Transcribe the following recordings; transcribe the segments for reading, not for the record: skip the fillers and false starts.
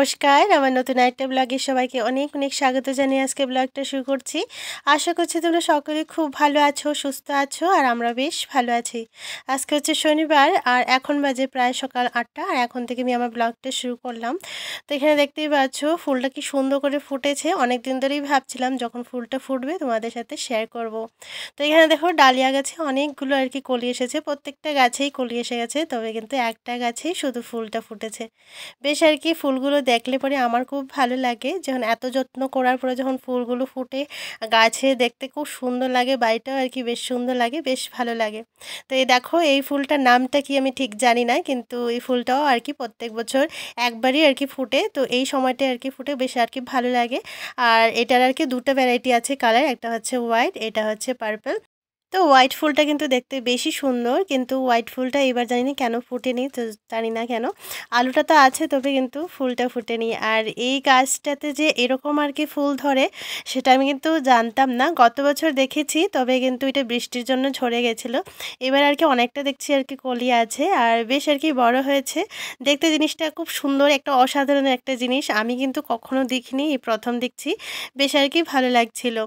নমস্কার, আমার নতুন একটা ব্লগে সবাইকে অনেক অনেক স্বাগত জানিয়ে আজকে ব্লগটা শুরু করছি। আশা করছি তোমরা সকলে খুব ভালো আছো, সুস্থ আছো, আর আমরা বেশ ভালো আছি। আজকে হচ্ছে শনিবার আর এখন বাজে প্রায় সকাল 8টা, আর এখন থেকে আমি আমার ব্লগটা শুরু করলাম। তো এখানে দেখতেই পাচ্ছ ফুলটা কি সুন্দর করে ফুটেছে। অনেক দিন ধরেই ভাবছিলাম যখন ফুলটা ফুটবে তোমাদের সাথে শেয়ার করব। তো এখানে দেখো ডালিয়া গাছে অনেকগুলো আর কি কলি এসেছে, প্রত্যেকটা গাছেই কলি এসে গেছে, তবে কিন্তু একটা গাছেই শুধু ফুলটা ফুটেছে। বেশ আর কি ফুলগুলো দেখলে পরে আমার খুব ভালো লাগে, যখন এত যত্ন করার পরে যখন ফুলগুলো ফুটে গাছে দেখতে খুব সুন্দর লাগে, বাড়িটাও আর কি বেশ সুন্দর লাগে, বেশ ভালো লাগে। তো এই দেখো এই ফুলটার নামটা কি আমি ঠিক জানি না, কিন্তু এই ফুলটাও আর কি প্রত্যেক বছর একবারই আর কি ফুটে, তো এই সময়টা আর কি ফুটে বেশ আর কি ভালো লাগে। আর এটার আর কি দুটো ভ্যারাইটি আছে কালার, একটা হচ্ছে হোয়াইট, এটা হচ্ছে পার্পল। তো হোয়াইট ফুলটা কিন্তু দেখতে বেশি সুন্দর, কিন্তু হোয়াইট ফুলটা এবার জানি না কেন ফুটেনি, তো জানি না কেন। আলুটা তো আছে, তবে কিন্তু ফুলটা ফুটেনি। আর এই গাছটাতে যে এরকম আর কি ফুল ধরে সেটা আমি কিন্তু জানতাম না, গত বছর দেখেছি, তবে কিন্তু এটা বৃষ্টির জন্য ঝরে গেছিলো। এবার আর কি অনেকটা দেখছি আর কি কলি আছে, আর বেশ আর কি বড় হয়েছে। দেখতে জিনিসটা খুব সুন্দর, একটা অসাধারণ একটা জিনিস, আমি কিন্তু কখনো দেখিনি, এই প্রথম দেখছি। বেশ আর কি ভালো লাগছিল।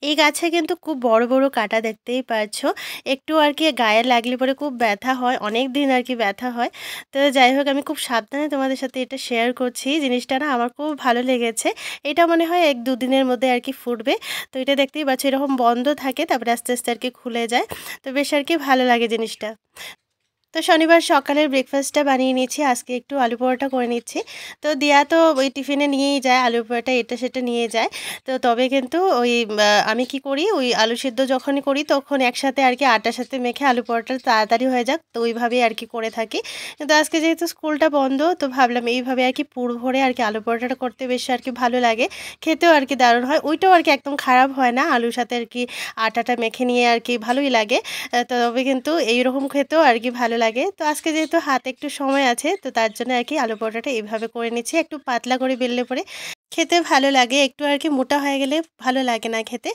এই গাছে কিন্তু খুব বড় বড় কাঁটা, দেখতেই পাচ্ছো। একটু আর কি গায়ে লাগলে পরে খুব ব্যথা হয়, অনেক দিন আর কি ব্যথা হয়। তো যাই হোক, আমি খুব সাবধানে তোমাদের সাথে এটা শেয়ার করছি, জিনিসটা না আমার খুব ভালো লেগেছে। এটা মনে হয় 1-2 দিনের মধ্যে আর কি ফুটবে। তো এটা দেখতেই পাচ্ছ এরকম বন্ধ থাকে, তারপরে আস্তে আস্তে আর কি খুলে যায়। তো বেশ আর কি ভালো লাগে জিনিসটা। তো শনিবার সকালের ব্রেকফাস্টটা বানিয়ে নিচ্ছি, আজকে একটু আলু পরোটা করে নিচ্ছি। তো দিয়া তো ওই টিফিনে নিয়েই যায় আলু পরোটা, এটা সেটা নিয়ে যায়। তো তবে কিন্তু ওই আমি কি করি, ওই আলু সিদ্ধ যখনই করি তখন একসাথে আর কি আটার সাথে মেখে আলু পরোটা তাড়াতাড়ি হয়ে যাক, তো ওইভাবেই আর কি করে থাকি। কিন্তু আজকে যেহেতু স্কুলটা বন্ধ, তো ভাবলাম এইভাবে আর কি পুর ভরে আর কি আলু পরোটাটা করতে বেশ আর কি ভালো লাগে, খেতেও আর কি দারুণ হয়, ওইটাও আর কি একদম খারাপ হয় না, আলুর সাথে আর কি আটাটা মেখে নিয়ে আর কি ভালোই লাগে। তবে কিন্তু এইরকম খেতেও আর কি ভালো লাগে। তো আজকে যেহেতু হাতে একটু সময় আছে, তো তার জন্য আর কি আলু পরোটাটা এইভাবে করে নিচ্ছি, একটু পাতলা করে বেললে পরে খেতে ভালো লাগে, একটু আর কি মোটা হয়ে গেলে ভালো লাগে না খেতে।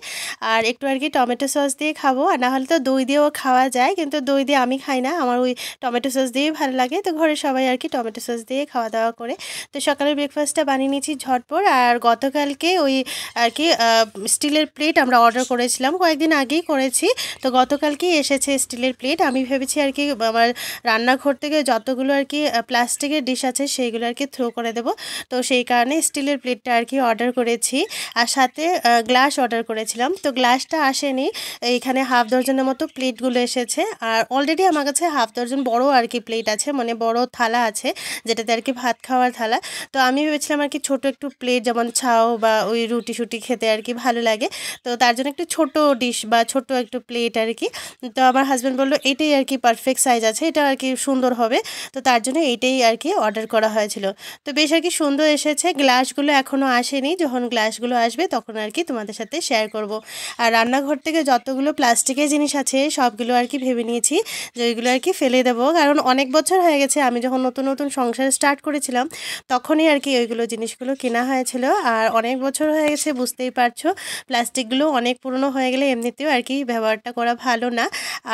আর একটু আর কি টমেটো সস দিয়ে খাবো, আর না হলে তো দই দিয়েও খাওয়া যায়, কিন্তু দই দিয়ে আমি খাই না, আমার ওই টমেটো সস দিয়েই ভালো লাগে। তো ঘরে সবাই আর কি টমেটো সস দিয়ে খাওয়া দাওয়া করে। তো সকালের ব্রেকফাস্টটা বানিয়ে নিয়েছি ঝটপট। আর গতকালকে ওই আর কি স্টিলের প্লেট আমরা অর্ডার করেছিলাম, কয়েকদিন আগেই করেছি। তো গতকালকেই এসেছে স্টিলের প্লেট। আমি ভেবেছি আর কি আমার রান্নাঘর থেকে যতগুলো আর কি প্লাস্টিকের ডিশ আছে সেইগুলো আর কি থ্রো করে দেবো। তো সেই কারণে স্টিলের প্লেটটা আর কি অর্ডার করেছি, আর সাথে গ্লাস অর্ডার করেছিলাম। তো গ্লাসটা আসেনি, এইখানে হাফ ডজনের মতো প্লেটগুলো এসেছে। আর অলরেডি আমার কাছে হাফ ডজন বড় আর কি প্লেট আছে, মানে বড় থালা আছে, যেটাতে আর কি ভাত খাওয়ার থালা। তো আমি ভেবেছিলাম আর কি ছোট একটু প্লেট, যেমন ছাও বা ওই রুটি শুটি খেতে আর কি ভালো লাগে, তো তার জন্য একটু ছোট ডিশ বা ছোট একটু প্লেট আর কি। তো আমার হাজব্যান্ড বললো এটাই আর কি পারফেক্ট সাইজ আছে, এটা আর কি সুন্দর হবে, তো তার জন্য এইটাই আর কি অর্ডার করা হয়েছিল। তো বেশ আর কি সুন্দর এসেছে। গ্লাসগুলো এখনও আসেনি, যখন গ্লাসগুলো আসবে তখন আর কি তোমাদের সাথে শেয়ার করব। আর রান্নাঘর থেকে যতগুলো প্লাস্টিকের জিনিস আছে সবগুলো আর কি ভেবে নিয়েছি যে ওইগুলো আর কি ফেলে দেবো, কারণ অনেক বছর হয়ে গেছে, আমি যখন নতুন নতুন সংসার স্টার্ট করেছিলাম তখনই আর কি ওইগুলো জিনিসগুলো কেনা হয়েছিল। আর অনেক বছর হয়ে গেছে, বুঝতেই পারছো প্লাস্টিকগুলো অনেক পুরনো হয়ে গেলে এমনিতেও আর কি ব্যবহারটা করা ভালো না।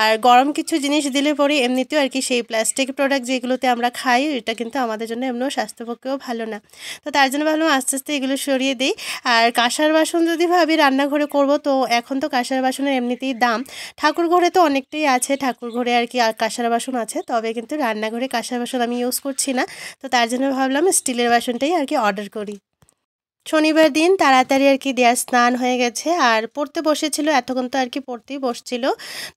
আর গরম কিছু জিনিস দিলে পরে এমনিতেও আর কি সেই প্লাস্টিক প্রোডাক্ট যেগুলোতে আমরা খাই, এটা কিন্তু আমাদের জন্য এমনিও স্বাস্থ্যপক্ষেও ভালো না। তো তার জন্য ভাবলাম আস্তে আস্তে এগুলো সরিয়ে দিই। আর কাঁসার বাসন যদি ভাবি রান্নাঘরে করব, তো এখন তো কাঁসার বাসনের এমনিতেই দাম। ঠাকুর ঘরে তো অনেকটাই আছে, ঠাকুর ঘরে আর কি কাঁসার বাসন আছে, তবে কিন্তু রান্নাঘরে কাঁসার বাসন আমি ইউজ করছি না। তো তার জন্য ভাবলাম স্টিলের বাসনটাই আর কি অর্ডার করি। শনিবার দিন তাড়াতাড়ি আর কি দেয়ার স্নান হয়ে গেছে, আর পড়তে বসেছিল, এতক্ষণ তো আর কি পড়তেই বসছিল।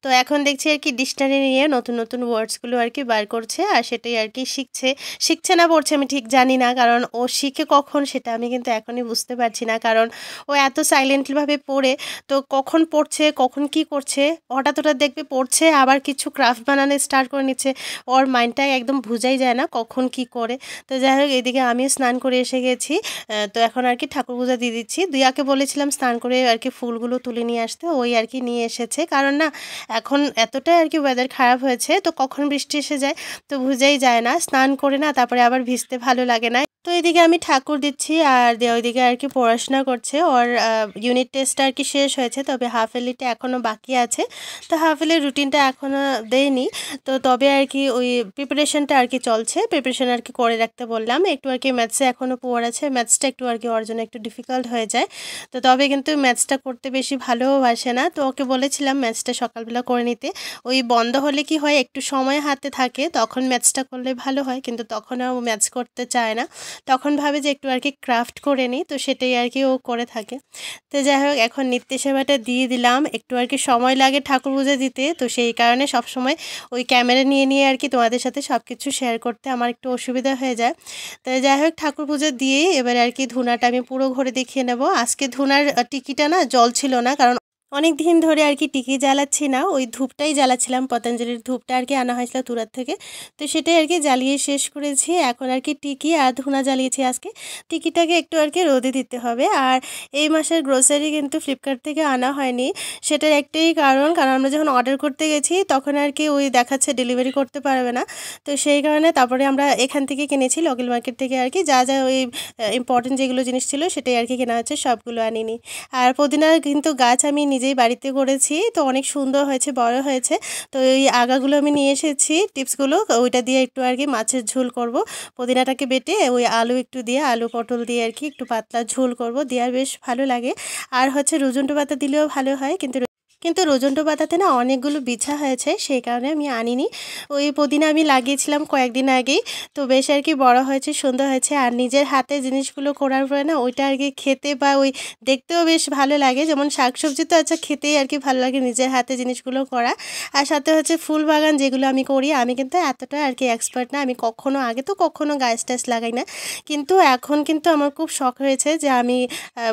তো এখন দেখছি আর কি ডিকশনারি নিয়ে নতুন নতুন ওয়ার্ডসগুলো আর কি বার করছে, আর সেটাই আর কি শিখছে। শিখছে না পড়ছে আমি ঠিক জানি না, কারণ ও শিখে কখন সেটা আমি কিন্তু এখনই বুঝতে পারছি না, কারণ ও এত সাইলেন্টলিভাবে পড়ে, তো কখন পড়ছে কখন কি করছে, হঠাৎ হঠাৎ দেখবে পড়ছে আবার কিছু ক্রাফট বানানো স্টার্ট করে নিচ্ছে, ওর মাইন্ডটা একদম বুঝাই যায় না কখন কি করে। তো যাই হোক, এদিকে আমিও স্নান করে এসে গেছি। তো এখন আর আর কি ঠাকুর পূজা দিয়ে দিচ্ছি। দিয়াকে বলেছিলাম স্নান করে আর কি ফুলগুলো তুলে নিয়ে আসতে, ওই আর কি নিয়ে এসেছে। কারণ না এখন এতটাই আর কি ওয়েদার খারাপ হয়েছে, তো কখন বৃষ্টি এসে যায় তো বুঝেই যায় না। স্নান করে না তারপরে আবার ভিজতে ভালো লাগে না। তো এদিকে আমি ঠাকুর দিচ্ছি আর দেয়া ওইদিকে আর কি পড়াশোনা করছে। ওর ইউনিট টেস্টটা আর কি শেষ হয়েছে, তবে হাফ ইয়ারলিটা এখনও বাকি আছে। তো হাফ ইয়ারলির রুটিনটা এখনও দেয়নি, তো তবে আর কি ওই প্রিপারেশনটা আর কি চলছে। প্রিপারেশন আর কি করে রাখতে বললাম। একটু আর কি ম্যাথসে এখনও পুয়ার আছে, ম্যাথসটা একটু আর কি ওর জন্য একটু ডিফিকাল্ট হয়ে যায়। তো তবে কিন্তু ম্যাথসটা করতে বেশি ভালোবাসে না, তো ওকে বলেছিলাম ম্যাথসটা সকালবেলা করে নিতে। ওই বন্ধ হলে কি হয়, একটু সময় হাতে থাকে তখন ম্যাথসটা করলে ভালো হয়, কিন্তু তখন ও ম্যাথস করতে চায় না। তখন ভাবে যে একটু আর কি ক্রাফট করে নিই, তো সেটাই আর কি ও করে থাকে। তো যাই হোক, এখন নিত্য সেবাটা দিয়ে দিলাম। একটু আর কি সময় লাগে ঠাকুর পূজা দিতে, তো সেই কারণে সবসময় ওই ক্যামেরা নিয়ে নিয়ে আর কি তোমাদের সাথে সব কিছু শেয়ার করতে আমার একটু অসুবিধা হয়ে যায়। তো যাই হোক, ঠাকুর পুজো দিয়ে এবার আর কি ধুনাটা আমি পুরো ঘরে দেখিয়ে নেব। আজকে ধুনার টিকিটা না জল ছিল না, কারণ অনেক দিন ধরে আর কি টিকি জ্বালাচ্ছি না, ওই ধূপটাই জ্বালাচ্ছিলাম। পতঞ্জলির ধূপটা আর কি আনা হয়েছিল তুরাত থেকে, তো সেটাই আর কি জ্বালিয়ে শেষ করেছি। এখন আর কি টিকি আর ধুনা জ্বালিয়েছি আজকে। টিকিটাকে একটু আর কি রোদে দিতে হবে। আর এই মাসের গ্রোসারি কিন্তু ফ্লিপকার্ট থেকে আনা হয়নি, সেটার একটাই কারণ আমরা যখন অর্ডার করতে গেছি তখন আর কি ওই দেখাচ্ছে ডেলিভারি করতে পারবে না। তো সেই কারণে তারপরে আমরা এখান থেকে কিনেছি, লোকাল মার্কেট থেকে আর কি। যা যা ওই ইম্পর্টেন্ট যেগুলো জিনিস ছিল সেটাই আর কি কেনা হচ্ছে, সবগুলো আনিনি। আর পুদিনার কিন্তু গাছ আমি নিজেই বাড়িতে করেছি, তো অনেক সুন্দর হয়েছে, বড় হয়েছে। তো এই আগাগুলো আমি নিয়ে এসেছি, টিপসগুলো, ওইটা দিয়ে একটু আর কি মাছের ঝোল করব। পুদিনাটাকে বেটে ওই আলু একটু দিয়ে, আলু পটল দিয়ে আর কি একটু পাতলা ঝোল করব, দেওয়ার বেশ ভালো লাগে। আর হচ্ছে রুজুন্টু পাতা দিলেও ভালো হয়, কিন্তু রোজন্টু পাতাতে না অনেকগুলো বিছা হয়েছে, সেই কারণে আমি আনিনি। ওই পুদিনা আমি লাগিয়েছিলাম কয়েকদিন আগেই, তো বেশ আর কি বড় হয়েছে, সুন্দর হয়েছে। আর নিজের হাতে জিনিসগুলো করার পরে না ওইটা আর কি খেতে বা ওই দেখতেও বেশ ভালো লাগে। যেমন শাকসবজি তো আচ্ছা, খেতেই আর কি ভালো লাগে নিজের হাতে জিনিসগুলো করা। আর সাথে হচ্ছে ফুল বাগান যেগুলো আমি করি, আমি কিন্তু এতটা আর কি এক্সপার্ট না। আমি আগে তো কখনো গাছ টাছ লাগাই না, কিন্তু এখন কিন্তু আমার খুব শখ হয়েছে যে আমি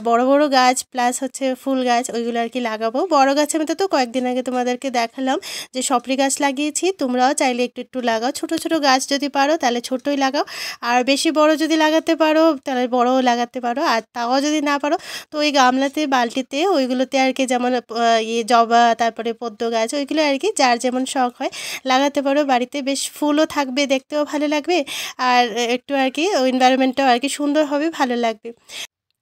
বড় বড় গাছ প্লাস হচ্ছে ফুল গাছ ওইগুলো আর কি লাগাবো। বড় গাছের মধ্যে তো কয়েকদিন আগে তোমাদেরকে দেখালাম যে সপরি গাছ লাগিয়েছি, তোমরাও চাইলে একটু একটু লাগাও। ছোট ছোট গাছ যদি পারো তাহলে ছোটই লাগাও, আর বেশি বড় যদি লাগাতে পারো তাহলে বড়ও লাগাতে পারো। আর তাও যদি না পারো তো ওই গামলাতে বালতিতে ওইগুলোতে আর কি, যেমন জবা, তারপরে পদ্ম গাছ, ওইগুলো আর কি যার যেমন শখ হয় লাগাতে পারো বাড়িতে। বেশ ফুলও থাকবে, দেখতেও ভালো লাগবে, আর একটু আর কি এনভায়রনমেন্টটাও আর কি সুন্দর হবে, ভালো লাগবে।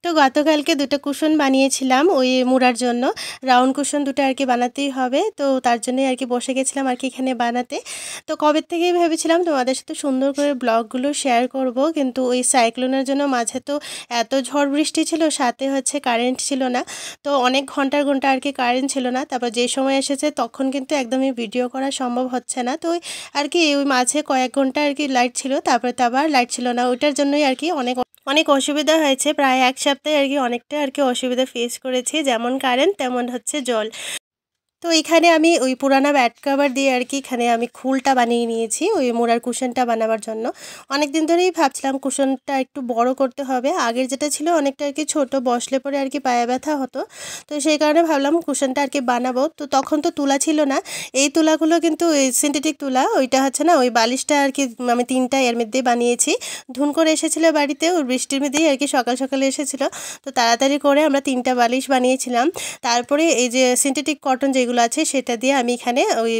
তো গতকালকে দুটো কুশন বানিয়েছিলাম ওই মুড়ার জন্য, রাউন্ড কুশন দুটো আর কি বানাতেই হবে, তো তার জন্যই আর কি বসে গেছিলাম আর কি এখানে বানাতে। তো কবে থেকেই ভেবেছিলাম তোমাদের সাথে সুন্দর করে ব্লগগুলো শেয়ার করব, কিন্তু ওই সাইক্লোনের জন্য মাঝে তো এত ঝড় বৃষ্টি ছিল, সাথে হচ্ছে কারেন্ট ছিল না। তো অনেক ঘন্টার ঘন্টা আর কি কারেন্ট ছিল না, তারপর যে সময় এসেছে তখন কিন্তু একদমই ভিডিও করা সম্ভব হচ্ছে না। তো ওই আর কি ওই মাঝে কয়েক ঘন্টা আর কি লাইট ছিল, তারপরে তো আবার লাইট ছিল না, ওইটার জন্যই আর কি অনেক অনেক অসুবিধা হয়েছে। প্রায় এক সপ্তাহে আর কি অনেকটা আর কি অসুবিধা ফেস করেছি, যেমন কারেন্ট তেমন হচ্ছে জল। তো এখানে আমি ওই পুরানা ব্যাড কভার দিয়ে আর কি এখানে আমি খুলটা বানিয়ে নিয়েছি ওই মোড়ার কুশনটা বানাবার জন্য। অনেক দিন ধরেই ভাবছিলাম কুশনটা একটু বড় করতে হবে, আগের যেটা ছিল অনেকটা আর কি ছোট, বসলে পরে আর কি পায়ে ব্যথা হতো। তো সেই কারণে ভাবলাম কুশনটা আর কি বানাবো। তো তখন তো তুলা ছিল না, এই তুলাগুলো কিন্তু ওই সিনথেটিক তুলা, ওইটা হচ্ছে না, ওই বালিশটা আর কি আমি তিনটা এর মধ্যেই বানিয়েছি। ধুন করে এসেছিলো বাড়িতে, ওই বৃষ্টির মধ্যেই আর কি সকাল সকালে এসেছিলো, তো তাড়াতাড়ি করে আমরা তিনটা বালিশ বানিয়েছিলাম। তারপরে এই যে সিনথেটিক কটন যেগুলো আছে সেটা দিয়ে আমি এখানে ওই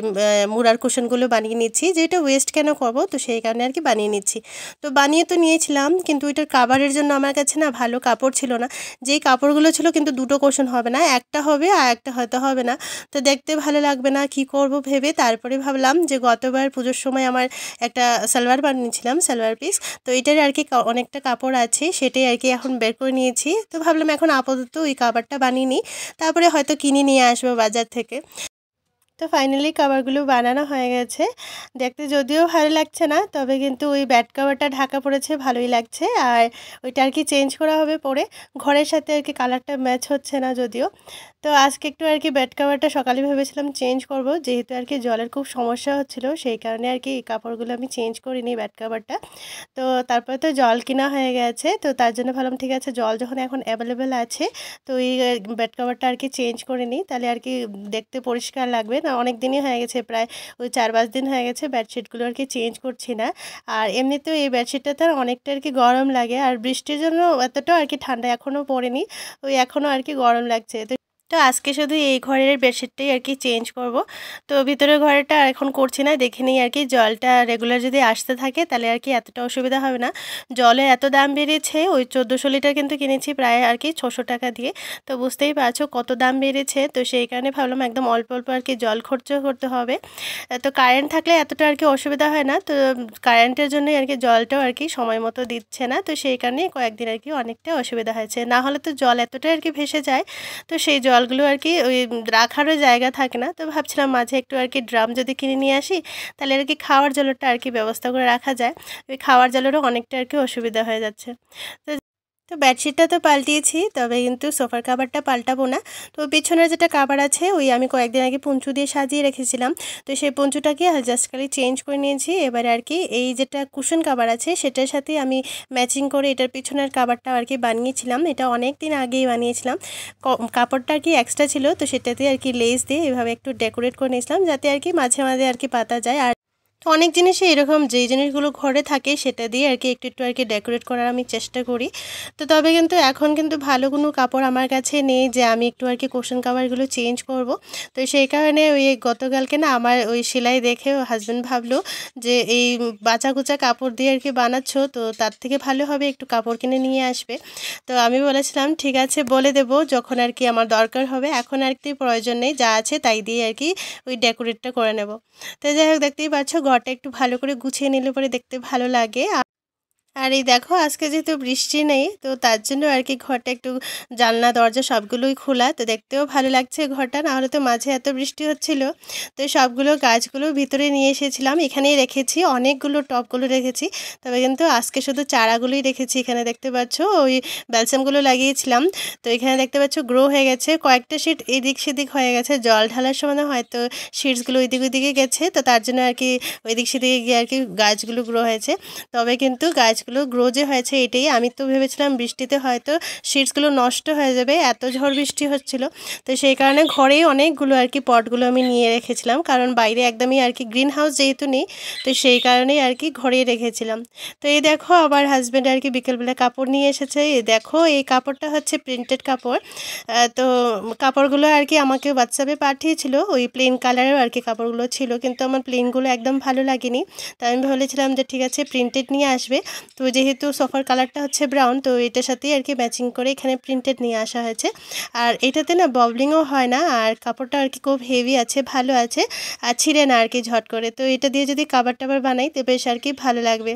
মুড়ার কুশনগুলো বানিয়ে নিচ্ছি, যেটা ওয়েস্ট কেন করব, তো সেই কারণে আর কি বানিয়ে নিচ্ছি। তো বানিয়ে তো নিয়েছিলাম, কিন্তু ওইটার কাভারের জন্য আমার কাছে না ভালো কাপড় ছিল না। যেই কাপড়গুলো ছিল কিন্তু দুটো কুশন হবে না, একটা হবে আর একটা হয়তো হবে না, তো দেখতে ভালো লাগবে না, কি করব ভেবে তারপরে ভাবলাম যে গতবার পুজোর সময় আমার একটা সালোয়ার বানিয়েছিলাম, সালোয়ার পিস, তো এটার আর কি অনেকটা কাপড় আছে, সেটাই আর কি এখন বের করে নিয়েছি। তো ভাবলাম এখন আপাতত ওই কাভারটা বানিয়ে নিই, তারপরে হয়তো কিনে নিয়ে আসবো বাজার থেকে। তো ফাইনালি কভারগুলো বানানো হয়ে গেছে, দেখতে যদিও ভালো লাগছে না, তবে কিন্তু ওই ব্যাড কভারটা ঢাকা পড়েছে, ভালোই লাগছে। আর ওইটা আর কি চেঞ্জ করা হবে পরে, ঘরের সাথে আর কি কালারটা ম্যাচ হচ্ছে না যদিও। তো আজকে একটু আর কি ব্যাড কভারটা সকালে ভেবেছিলাম চেঞ্জ করব, যেহেতু আর কি জলের খুব সমস্যা হচ্ছিল, সেই কারণে আর কি এই কাপড়গুলো আমি চেঞ্জ করিনি ব্যাড কভারটা। তো তারপরে তো জল কিনা হয়ে গেছে, তো তার জন্য ভাবলাম ঠিক আছে, জল যখন এখন অ্যাভেলেবেল আছে তো এই ব্যাড কভারটা আর কি চেঞ্জ করে নিই, তাহলে আর কি দেখতে পরিষ্কার লাগবে। না অনেক দিনই হয়ে গেছে, প্রায় ওই 4-5 দিন হয়ে গেছে বেডশিটগুলো আর কি চেঞ্জ করছি না। আর এমনিতেও এই বেডশিটটাতে অনেকটা আর কি গরম লাগে, আর বৃষ্টির জন্য এতটাও আর কি ঠান্ডা এখনও পড়েনি, ওই এখনও আর কি গরম লাগছে। তো আজকে শুধু এই ঘরের বেডশিটটাই আর কি চেঞ্জ করব। তো ভিতরের ঘরেরটা এখন করছি না, দেখে নিই আর কি জলটা রেগুলার যদি আসতে থাকে তাহলে আর কি এতটা অসুবিধা হবে না। জলের এত দাম বেড়েছে, ওই 1400 লিটার কিন্তু কিনেছি প্রায় আর কি 600 টাকা দিয়ে। তো বুঝতেই পারছো কত দাম বেড়েছে, তো সেই কারণে ভাবলাম একদম অল্প অল্প আর কি জল খরচ করতে হবে। তো কারেন্ট থাকলে এতটা আর কি অসুবিধা হয় না, তো কারেন্টের জন্যই আর কি জলটাও আর কি সময় মতো দিচ্ছে না, তো সেই কারণেই কয়েকদিন আর কি অনেকটা অসুবিধা হয়েছে, না হলে তো জল এতটা আর কি ভেসে যায়। তো সেই জলগুলো আর কি ওই রাখারও জায়গা থাকে না, তো ভাবছিলাম মাঝে একটু আর কি ড্রাম যদি কিনে নিয়ে আসি তাহলে আর কি খাওয়ার জলটা আর কি ব্যবস্থা করে রাখা যায়। ওই খাওয়ার জলেরও অনেকটা আর কি অসুবিধা হয়ে যাচ্ছে। তো তো বেডশিটটা তো পাল্টিয়েছি, তবে কিন্তু সোফার কাভারটা পাল্টাবো না। তো পেছনের যেটা কাভার আছে ওই আমি কয়েকদিন আগে পঞ্চু দিয়ে সাজিয়ে রেখেছিলাম, তো সেই পঞ্চুটাকে জাস্ট খালি চেঞ্জ করে নিয়েছি। এবারে আর কি এই যেটা কুশন কাভার আছে সেটার সাথে আমি ম্যাচিং করে এটার পিছনের কাভারটা আর কি বানিয়েছিলাম, এটা অনেক দিন আগেই বানিয়েছিলাম। কাপড়টা আর কি এক্সট্রা ছিল, তো সেটাতে আর কি লেস দিয়ে এভাবে একটু ডেকোরেট করে নিয়েছিলাম যাতে আর কি মাঝে মাঝে আর কি পাতা যায়। আর তো অনেক জিনিসই এরকম যেই জিনিসগুলো ঘরে থাকে সেটা দিয়ে আর কি একটু একটু আর কি ডেকোরেট করার আমি চেষ্টা করি। তো তবে কিন্তু এখন কিন্তু ভালো কোনো কাপড় আমার কাছে নেই যে আমি একটু আর কি কুশন কাভারগুলো চেঞ্জ করব। তো সেই কারণে ওই গতকালকে না আমার ওই সেলাই দেখে হাজব্যান্ড ভাবলো যে এই বাঁচা কুচা কাপড় দিয়ে আর কি বানাচ্ছ, তো তার থেকে ভালো হবে একটু কাপড় কিনে নিয়ে আসবে। তো আমি বলেছিলাম ঠিক আছে বলে দেবো যখন আর কি আমার দরকার হবে, এখন আর কি প্রয়োজন নেই, যা আছে তাই দিয়ে আর কি ওই ডেকোরেটটা করে নেব। তো যাই হোক দেখতেই পাচ্ছ ঘরটা একটু ভালো করে গুছিয়ে নিলে পরে দেখতে ভালো লাগে। আর এই দেখো আজকে যেহেতু বৃষ্টি নেই, তো তার জন্য আর কি ঘরটা একটু জানলা দরজা সবগুলোই খোলা, তো দেখতেও ভালো লাগছে ঘরটা, নাহলে তো মাঝে এত বৃষ্টি হচ্ছিল। তো সবগুলো গাছগুলো ভিতরে নিয়ে এসেছিলাম, এখানেই রেখেছি, অনেকগুলো টবগুলো রেখেছি, তবে কিন্তু আজকে শুধু চারাগুলোই রেখেছি। এখানে দেখতে পাচ্ছ ওই ব্যালসামগুলো লাগিয়েছিলাম, তো এখানে দেখতে পাচ্ছ গ্রো হয়ে গেছে, কয়েকটা শিট এদিক সেদিক হয়ে গেছে, জল ঢালার সময় হয়তো শিটসগুলো ওইদিক ওইদিকে গেছে, তো তার জন্য আর কি ওইদিক সেদিকে গিয়ে আর কি গাছগুলো গ্রো হয়েছে। তবে কিন্তু গাছগুলো গ্রো যে হয়েছে এটাই, আমি তো ভেবেছিলাম বৃষ্টিতে হয়তো সিডসগুলো নষ্ট হয়ে যাবে, এত ঝড় বৃষ্টি হচ্ছিল। তো সেই কারণে ঘরেই অনেকগুলো আর কি পটগুলো আমি নিয়ে রেখেছিলাম, কারণ বাইরে একদমই আর কি গ্রিন হাউস যেহেতু নেই, তো সেই কারণেই আর কি ঘরেই রেখেছিলাম। তো এই দেখো আবার হাজব্যান্ড আর কি বিকেলবেলা কাপড় নিয়ে এসেছে, এই দেখো এই কাপড়টা হচ্ছে প্রিন্টেড কাপড়। তো কাপড়গুলো আর কি আমাকে হোয়াটসঅ্যাপে পাঠিয়েছিল, ওই প্লেন কালারের আর কি কাপড়গুলো ছিল, কিন্তু আমার প্লেনগুলো একদম ভালো লাগেনি, তাই আমি বলেছিলাম যে ঠিক আছে প্রিন্টেড নিয়ে আসবে। তো যেহেতু সোফার কালারটা হচ্ছে ব্রাউন, তো এটার সাথেই আর কি ম্যাচিং করে এখানে প্রিন্টেড নিয়ে আসা হয়েছে। আর এটাতে না ববলিংও হয় না, আর কাপড়টা আর কি খুব হেভি আছে, ভালো আছে, আর ছিঁড়ে না আর কি ঝট করে। তো এটা দিয়ে যদি কাভার টাভার বানাই তো বেশ আর কি ভালো লাগবে।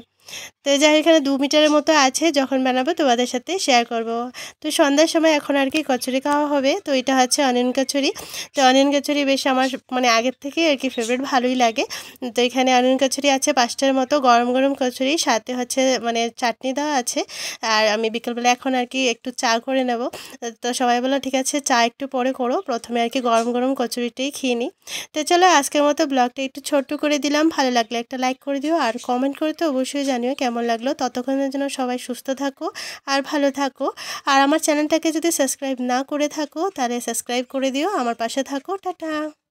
তো যাই হোক এখানে 2 মিটারের মতো আছে, যখন বানাবো তোমাদের সাথে শেয়ার করব। তো সন্ধ্যার সময় এখন আর কি কচুরি খাওয়া হবে, তো এটা হচ্ছে অনিয়ন কচুরি। তো অনিয়ন কচুরি বেশ আমার মানে আগের থেকে আর কি ফেভারিট, ভালোই লাগে। তো এখানে অনিয়ন কচুরি আছে 5টার মতো, গরম গরম কচুরি, সাথে হচ্ছে মানে চাটনি দেওয়া আছে। আর আমি বিকেলবেলা এখন আর কি একটু চা করে নেব। তো সবাই বললো ঠিক আছে চা একটু পরে করো, প্রথমে আর কি গরম গরম কচুরিটাই খেয়ে নিই। তো চলো আজকের মতো ব্লগটা একটু ছোট্ট করে দিলাম, ভালো লাগলে একটা লাইক করে দিও, আর কমেন্ট করে তো অবশ্যই জানিও কেমন লাগলো। ততক্ষণের জন্য সবাই সুস্থ থাকো আর ভালো থাকো। আর আমার চ্যানেলটাকে যদি সাবস্ক্রাইব না করে থাকো তাহলে সাবস্ক্রাইব করে দিও, আমার পাশে থাকো। টাটা।